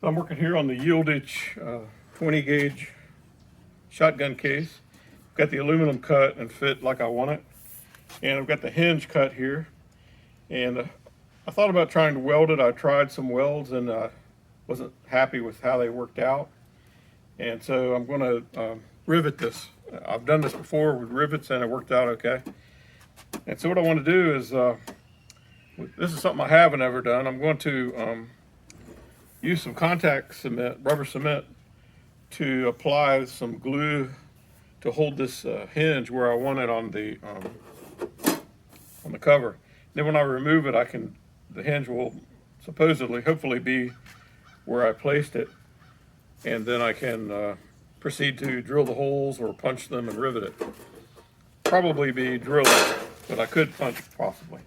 So I'm working here on the YILDIZ 20 gauge shotgun case. I've got the aluminum cut and fit like I want it. And I've got the hinge cut here. And I thought about trying to weld it. I tried some welds and wasn't happy with how they worked out. And so I'm going to rivet this. I've done this before with rivets and it worked out okay. And so what I want to do is, this is something I haven't ever done. I'm going to use some contact cement, rubber cement, to apply some glue to hold this hinge where I want it on the cover. Then when I remove it, the hinge will supposedly, hopefully, be where I placed it, and then I can proceed to drill the holes or punch them and rivet it. Probably be drilling, but I could punch possibly.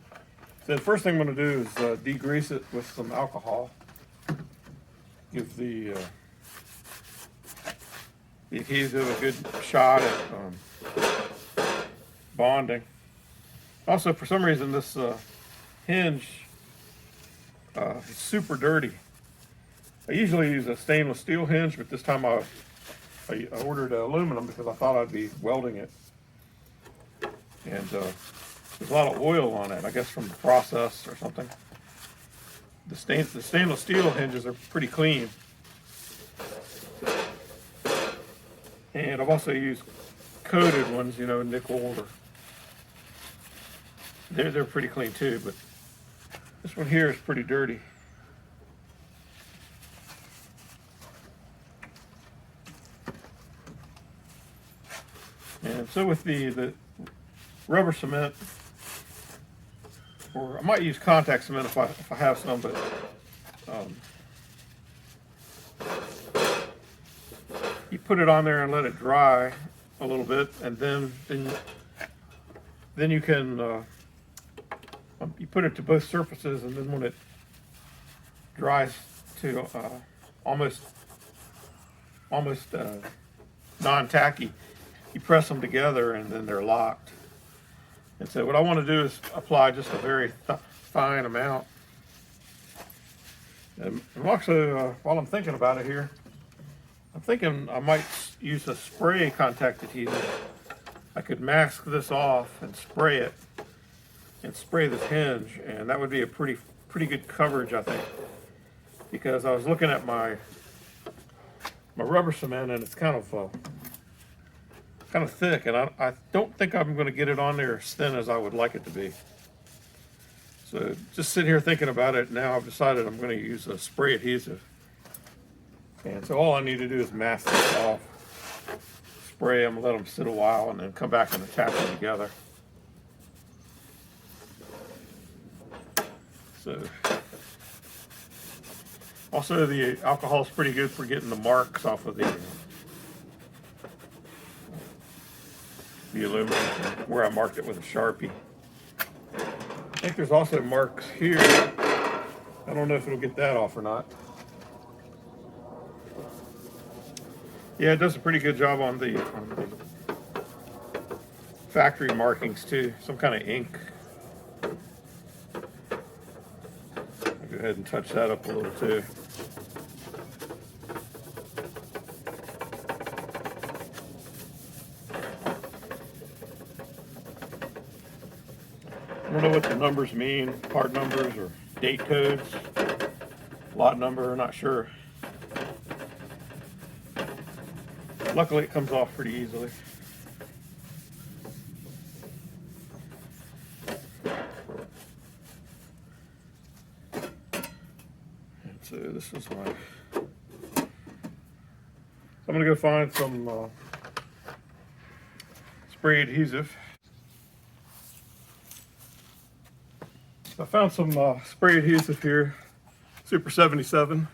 So the first thing I'm going to do is degrease it with some alcohol. Give the adhesive a good shot at bonding. Also, for some reason, this hinge is super dirty. I usually use a stainless steel hinge, but this time I ordered aluminum because I thought I'd be welding it. And there's a lot of oil on it, I guess from the process or something. The stainless steel hinges are pretty clean. And I've also used coated ones, nickel, or they're pretty clean too, but this one here is pretty dirty. And so with the rubber cement, or I might use contact cement if I have some, but you put it on there and let it dry a little bit, and then you can you put it to both surfaces, and then when it dries to almost non-tacky, you press them together and then they're locked. And so what I want to do is apply just a very fine amount. And I'm also, while I'm thinking about it here, I'm thinking I might use a spray contact adhesive. I could mask this off and spray it, and spray this hinge, and that would be a pretty good coverage, I think. Because I was looking at my rubber cement, and it's kind of thick, and I don't think I'm going to get it on there as thin as I would like it to be. So just sitting here thinking about it, now I've decided I'm going to use a spray adhesive. And so all I need to do is mask this off, spray them, let them sit a while, and then come back and attach them together. So also the alcohol is pretty good for getting the marks off of the aluminum where I marked it with a Sharpie. I think there's also marks here. I don't know if it'll get that off or not. Yeah, it does a pretty good job on the factory markings too. Some kind of ink. I'll go ahead and touch that up a little too. I don't know what the numbers mean, part numbers or date codes, lot number, not sure. Luckily it comes off pretty easily. And so this is my, I'm going to go find some spray adhesive. I found some spray adhesive here, Super 77.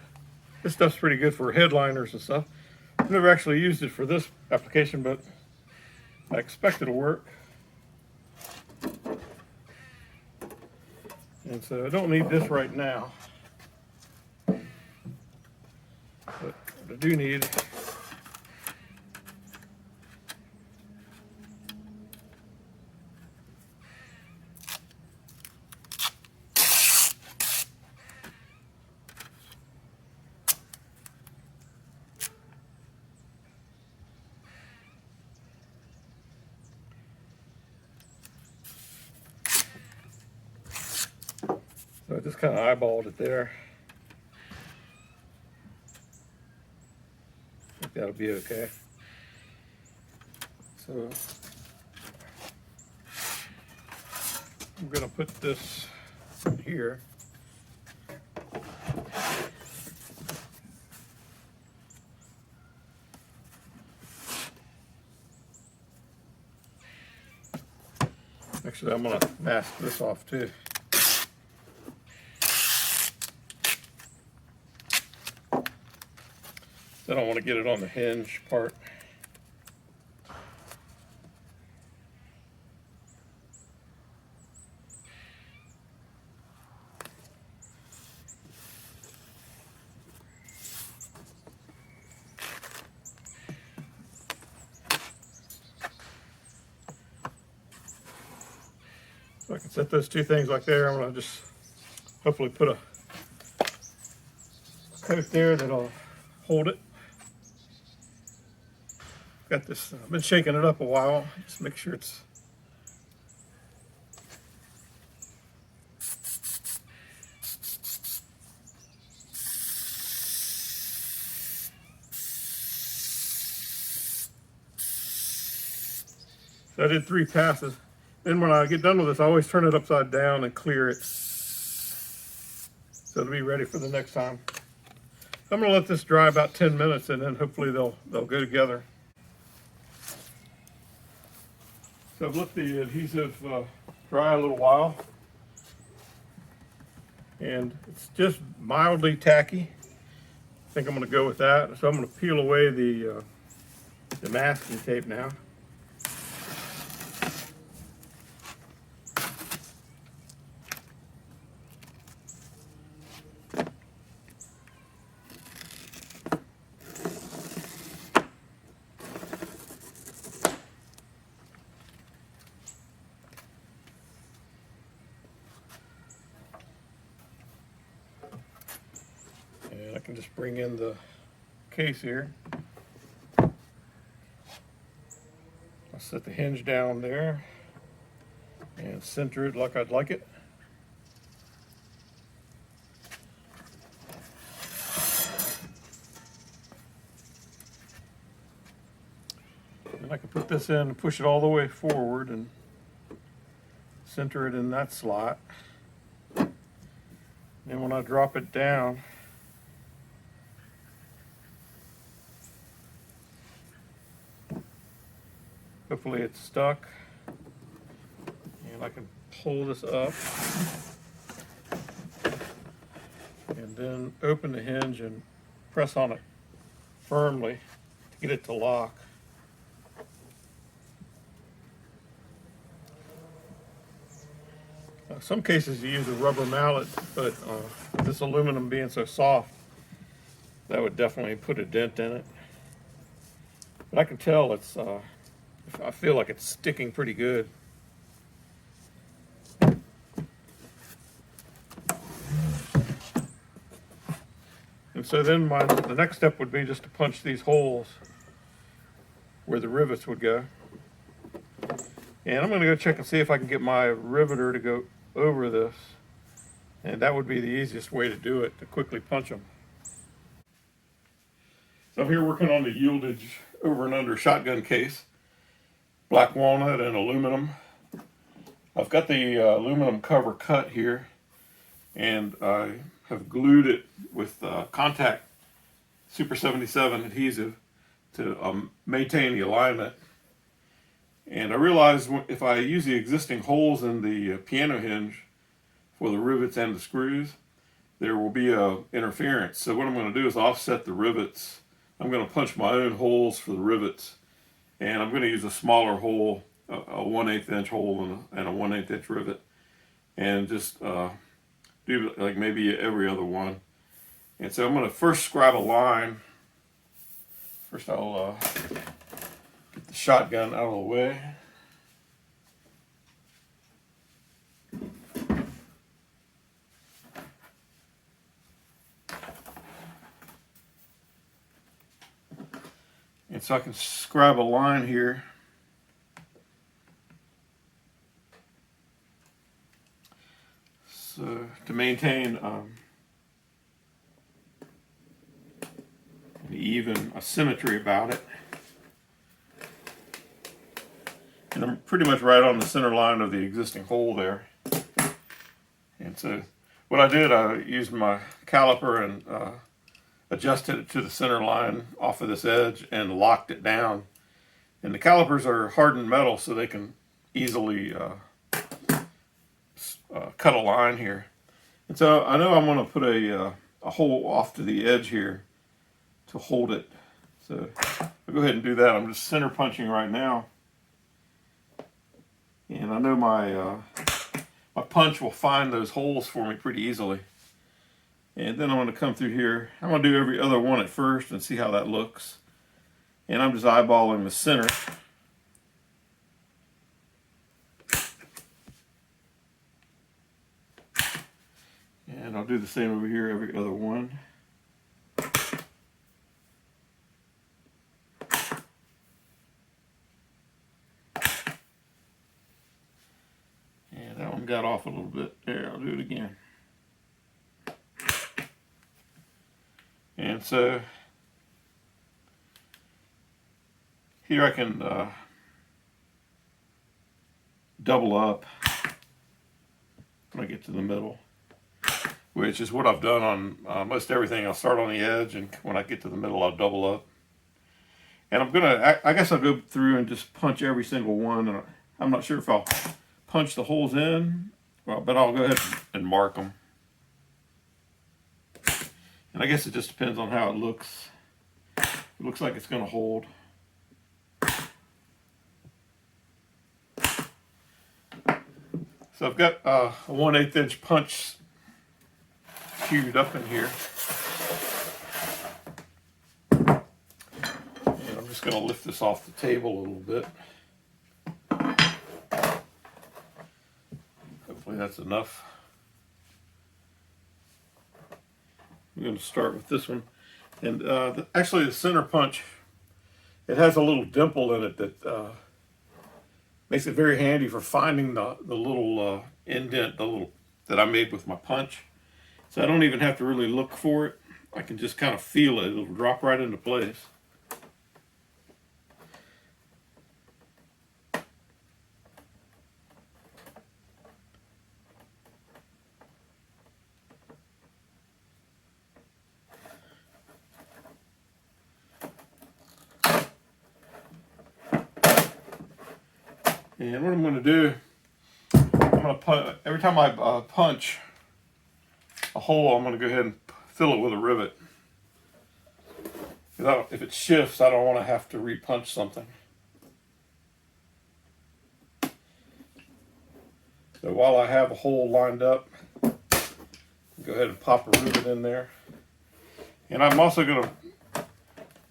This stuff's pretty good for headliners and stuff. I've never actually used it for this application, but I expect it'll work. And so I don't need this right now, but what I do need So I just kind of eyeballed it there. I think that'll be okay. So I'm going to put this in here. Actually, I'm going to mask this off too. I don't want to get it on the hinge part. So I can set those two things like there. I'm going to just hopefully put a coat there that'll hold it. Got this, I've been shaking it up a while, just make sure it's so I did 3 passes. Then when I get done with this, I always turn it upside down and clear it so it'll be ready for the next time. I'm going to let this dry about 10 minutes and then hopefully they'll go together. So I've let the adhesive dry a little while, and it's just mildly tacky. I think I'm going to go with that. So I'm going to peel away the masking tape now. And I can just bring in the case here. I'll set the hinge down there and center it like I'd like it. And I can put this in and push it all the way forward and center it in that slot. And when I drop it down, hopefully it's stuck, and I can pull this up and then open the hinge and press on it firmly to get it to lock. Some cases you use a rubber mallet, but this aluminum being so soft, that would definitely put a dent in it. But I can tell it's I feel like it's sticking pretty good. And so then the next step would be just to punch these holes where the rivets would go. And I'm going to go check and see if I can get my riveter to go over this. And that would be the easiest way to do it, to quickly punch them. So I'm here working on the YILDIZ over and under shotgun case. Black walnut and aluminum. I've got the aluminum cover cut here, and I have glued it with contact Super 77 adhesive to maintain the alignment. And I realized if I use the existing holes in the piano hinge for the rivets and the screws, there will be a interference. So what I'm going to do is offset the rivets. I'm going to punch my own holes for the rivets, and I'm going to use a smaller hole, a 1/8 inch hole and a 1/8 inch rivet, and just do like maybe every other one. And so I'm going to first scribe a line. First I'll get the shotgun out of the way. And so I can scribe a line here. So to maintain an even symmetry about it. And I'm pretty much right on the center line of the existing hole there. And so what I did, I used my caliper and adjusted it to the center line off of this edge and locked it down. And the calipers are hardened metal, so they can easily cut a line here. And so I know I'm going to put a hole off to the edge here to hold it. So I'll go ahead and do that. I'm just center punching right now. And I know my punch will find those holes for me pretty easily. And then I'm going to come through here. I'm going to do every other one at first and see how that looks. And I'm just eyeballing the center. And I'll do the same over here, every other one. And that one got off a little bit. There, I'll do it again. And so here I can double up when I get to the middle, which is what I've done on most everything. I'll start on the edge, and when I get to the middle, I'll double up. And I guess I'll go through and just punch every single one. And I'm not sure if I'll punch the holes in, but I'll go ahead and mark them. And I guess it just depends on how it looks. It looks like it's going to hold. So I've got a 1/8 inch punch queued up in here. And I'm just going to lift this off the table a little bit. Hopefully that's enough. I'm going to start with this one. And actually the center punch, it has a little dimple in it that makes it very handy for finding the little indent that I made with my punch. So I don't even have to really look for it. I can just kind of feel it. It'll drop right into place. And what I'm going to do, I'm going to every time I punch a hole, I'm going to go ahead and fill it with a rivet. If it shifts, I don't want to have to re-punch something. So while I have a hole lined up, go ahead and pop a rivet in there. And I'm also going to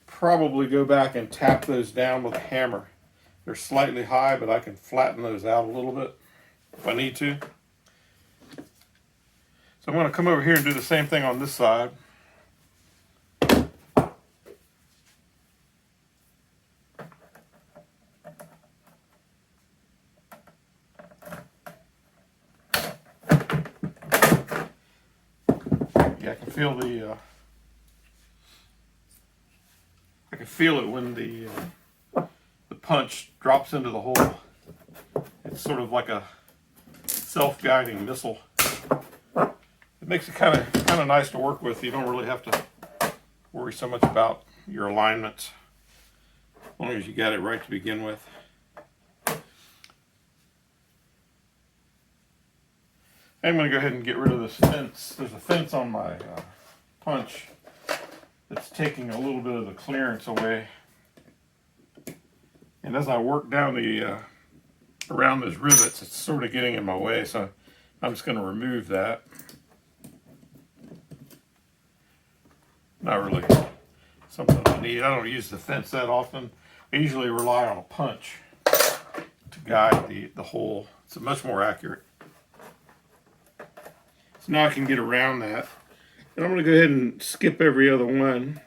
probably go back and tap those down with a hammer. They're slightly high, but I can flatten those out a little bit if I need to. So I'm going to come over here and do the same thing on this side. Yeah, I can feel it when the punch drops into the hole. It's sort of like a self-guiding missile. It makes it kind of nice to work with. You don't really have to worry so much about your alignments, as long as you got it right to begin with. I'm going to go ahead and get rid of this fence. There's a fence on my punch that's taking a little bit of the clearance away. And as I work down around those rivets, it's sort of getting in my way, so I'm just going to remove that. Not really something I need. I don't use the fence that often. I usually rely on a punch to guide the hole. It's much more accurate. So now I can get around that. And I'm going to go ahead and skip every other one.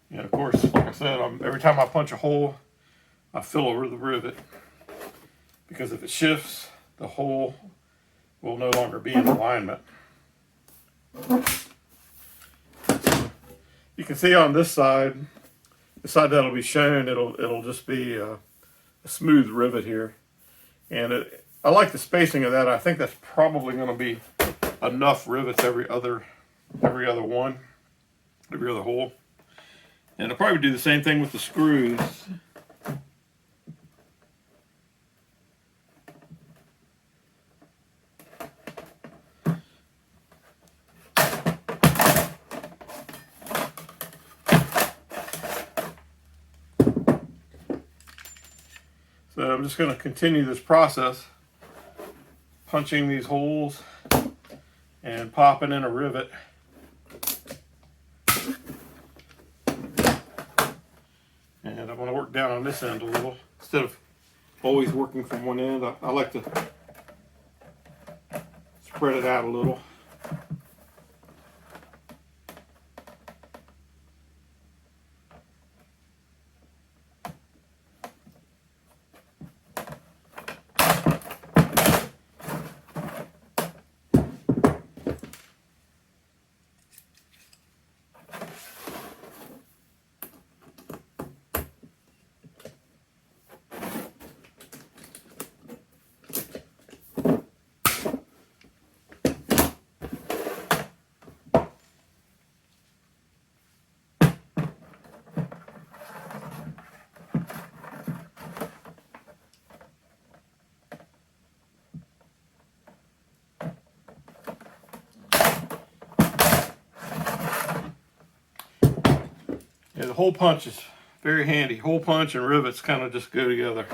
And of course, like I said, every time I punch a hole, I fill over the rivet, because if it shifts, the hole will no longer be in alignment. You can see on this side, the side that'll be shown, it'll just be a smooth rivet here. And I like the spacing of that. I think that's probably going to be enough rivets every other hole. And I'll probably do the same thing with the screws. So I'm just going to continue this process, punching these holes and popping in a rivet. And I'm going to work down on this end a little. Instead of always working from one end, I like to spread it out a little. Yeah, the hole punch is very handy. Hole punch and rivets kind of just go together.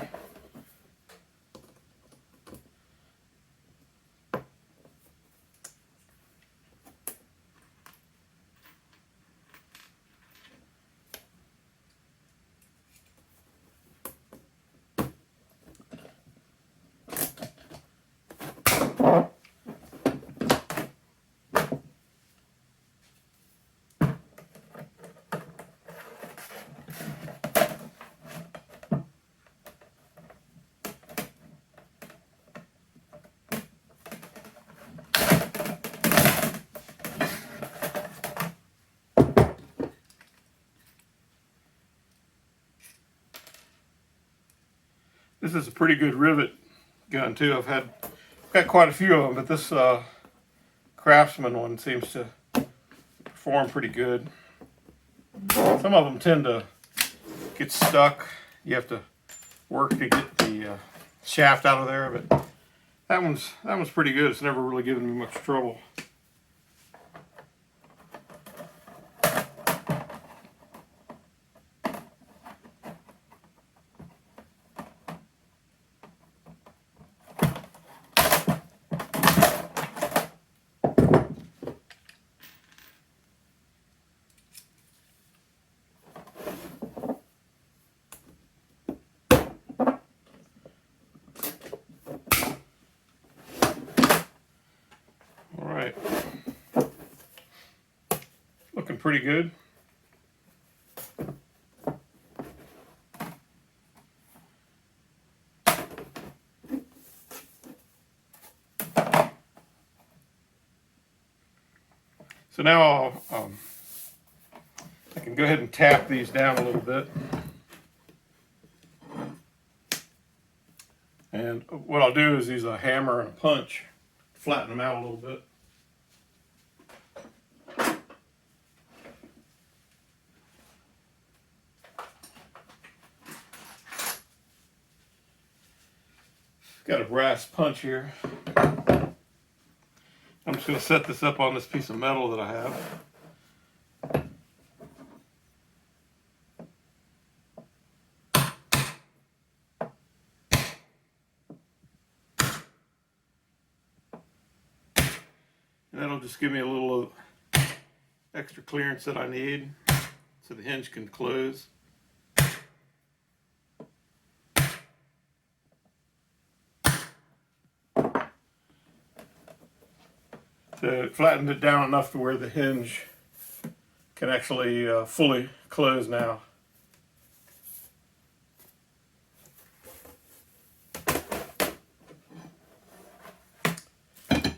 This is a pretty good rivet gun too. I've got quite a few of them, but this Craftsman one seems to perform pretty good. Some of them tend to get stuck. You have to work to get the shaft out of there, but that one's pretty good. It's never really given me much trouble. Looking pretty good. So now I can go ahead and tap these down a little bit. And what I'll do is use a hammer and a punch to flatten them out a little bit. Got a brass punch here. I'm just going to set this up on this piece of metal that I have. And that'll just give me a little extra clearance that I need so the hinge can close. So it flattened it down enough to where the hinge can actually fully close now.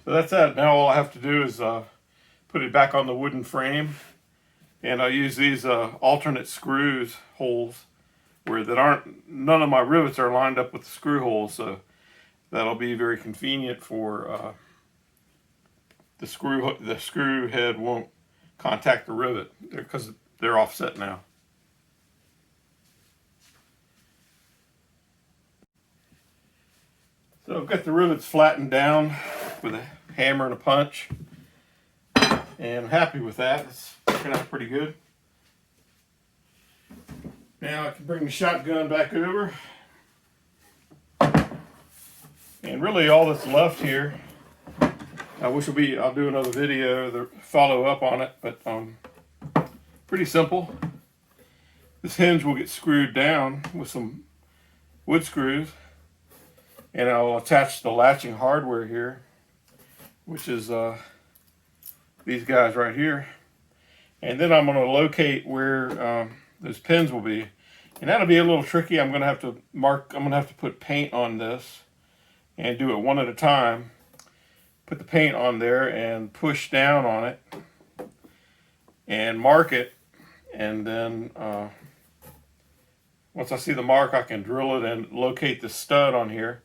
So that's that. Now all I have to do is put it back on the wooden frame, and I'll use these alternate screws holes where none of my rivets are lined up with the screw holes, so that'll be very convenient for the screw head won't contact the rivet because they're offset now. So I've got the rivets flattened down with a hammer and a punch, and I'm happy with that. It's working out pretty good. Now I can bring the shotgun back over, and really all that's left here, I'll do another video to follow up on it, but pretty simple. This hinge will get screwed down with some wood screws, and I'll attach the latching hardware here, which is these guys right here, and then I'm going to locate where those pins will be, and that'll be a little tricky. I'm going to have to put paint on this and do it one at a time. Put the paint on there and push down on it and mark it, and then once I see the mark, I can drill it and locate the stud on here.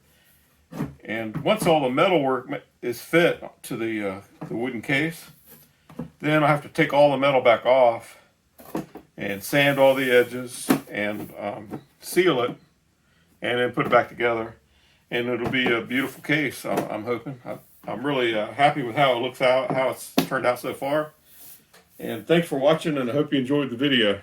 And once all the metal work is fit to the wooden case, then I have to take all the metal back off and sand all the edges and seal it, and then put it back together, and it'll be a beautiful case. I'm hoping. I'm really happy with how it looks out, how it's turned out so far. And thanks for watching, and I hope you enjoyed the video.